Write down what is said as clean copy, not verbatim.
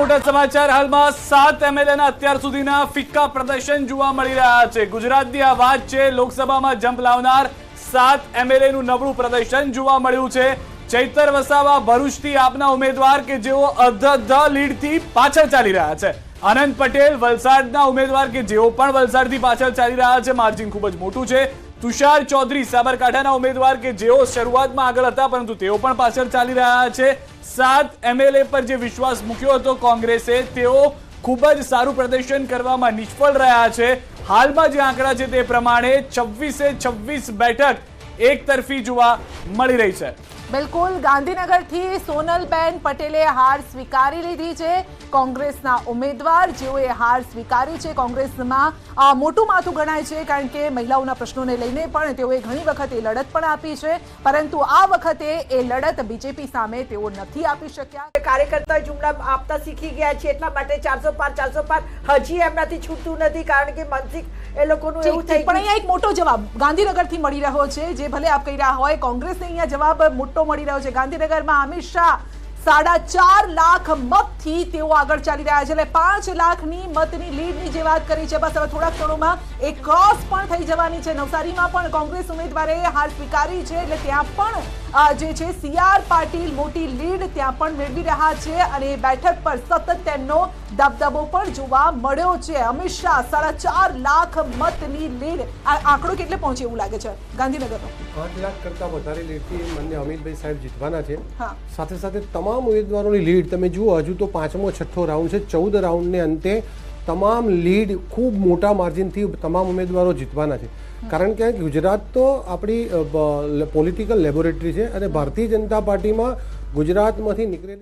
મોટા સમાચાર હાલમાં 7 એમએલએના અત્યાર સુધીના ફિક્કા પ્રદર્શન જોવા મળી રહ્યા છે। ગુજરાતની આ વાત છે, લોકસભામાં જંપ લાવનાર 7 એમએલએનું નબળું પ્રદર્શન જોવા મળ્યું છે। ચૈતર વસાવા ભરૂચથી આપના ઉમેદવાર કે જેઓ અધધ લીડથી પાછળ ચાલી રહ્યા છે। આનંદ પટેલ વલસાડના ઉમેદવાર કે જેઓ પણ વલસાડથી પાછળ ચાલી રહ્યા છે, માર્જિન ખૂબ જ મોટું છે। તુષાર ચૌધરી સાબરકાંઠાના ઉમેદવાર કે જેઓ શરૂઆતમાં આગળ હતા પરંતુ તેઓ પણ પાછળ ચાલી રહ્યા છે। 7 એમએલએ પર જે વિશ્વાસ મૂક્યો હતો કોંગ્રેસે, તેઓ ખૂબ જ સારું પ્રદર્શન કરવામાં નિષ્ફળ રહ્યા છે। હાલમાં જે આંકડા છે તે પ્રમાણે 26 બેઠક એક તરફી જોવા મળી રહી છે। બિલકુલ, ગાંધીનગરથી સોનલબેન પટેલે હાર સ્વીકારી લીધી છે। કોંગ્રેસના ઉમેદવાર જેઓએ હાર સ્વીકારી છે। કોંગ્રેસમાં મોટું માથું ગણાય છે કારણ કે મહિલાઓના પ્રશ્નોને લઈને પણ તેઓએ ઘણી વખત એ લડત પણ આપી છે, પરંતુ આ વખતે એ લડત બીજેપી સામે તેઓ નથી આપી શક્યા। કાર્યકર્તા જુમલા આપતા શીખી ગયા છે, એટલા માટે 405 હજી એમનાથી છૂટતું નથી કારણ કે માનસિક એ લોકોનું એવું થઈ પણ અહીંયા એક મોટો જવાબ ગાંધીનગરથી મળી રહ્યો છે, જે ભલે આપ કહી રહ્યા હોય કોંગ્રેસને અહીંયા જવાબ મોટો મળી રહ્યો છે। ગાંધીનગરમાં અમિત શાહ 4.5 લાખ મતથી તેઓ આગળ ચાલી રહ્યા છે, એટલે 5 લાખની મતની લીડની જે વાત કરી છે, બસ હવે થોડા ક્ષણોમાં એ ક્રોસ પણ થઈ જવાની છે। નવસારીમાં પણ કોંગ્રેસ ઉમેદવારે હાર સ્વીકારી છે, એટલે ત્યાં પણ જે છે CR પાટીલ મોટી લીડ ત્યાં પણ મેળવી રહ્યા છે અને બેઠક પર સતત તેમનો દબદબો પણ જોવા મળ્યો છે। અમિત શાહ 4.5 લાખ મતની લીડ, આ આંકડો કેટલે પહોંચે એવું લાગે છે ગાંધીનગરનો? 8 લાખ કરતાં વધારે લીડથી માન્ય અમિતભાઈ સાહેબ જીતવાના છે। હા, સાથે સાથે તમામ ઉમેદવારોની લીડ તમે જુઓ, હજુ તો 5મો 6થો રાઉન્ડ છે। 14 રાઉન્ડને અંતે તમામ લીડ ખૂબ મોટા માર્જિનથી તમામ ઉમેદવારો જીતવાના છે, કારણ કે ગુજરાત તો આપણી પોલિટિકલ લેબોરેટરી છે અને ભારતીય જનતા પાર્ટીમાં ગુજરાતમાંથી નીકળેલી